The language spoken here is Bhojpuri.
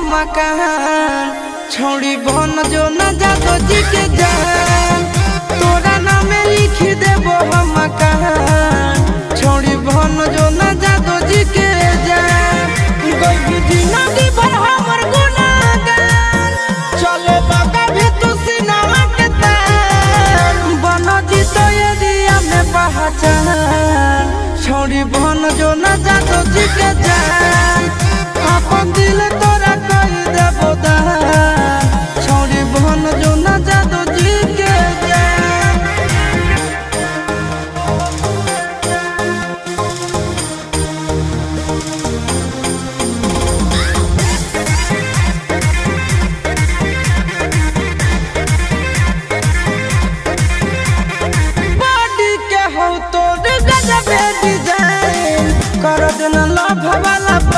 मकान छोड़ी बन जो न जादो जी के जान तोरा नाम लिख देबो हम मकान छोड़ी बन जो न जादो जी के जान कोई भी जिंदगी भर हमर गुनाहगार चले बाका भी तू सिनेमा के तान बन जी तो ये दिया में पहचान छोड़ी बन जो न जादो जी के जान अपन दिल तोरा कही देबो दान छोड़ी बन जो न जादो जी के जान बॉडी के हो तो गजब डिजाइन कर देना लव वाला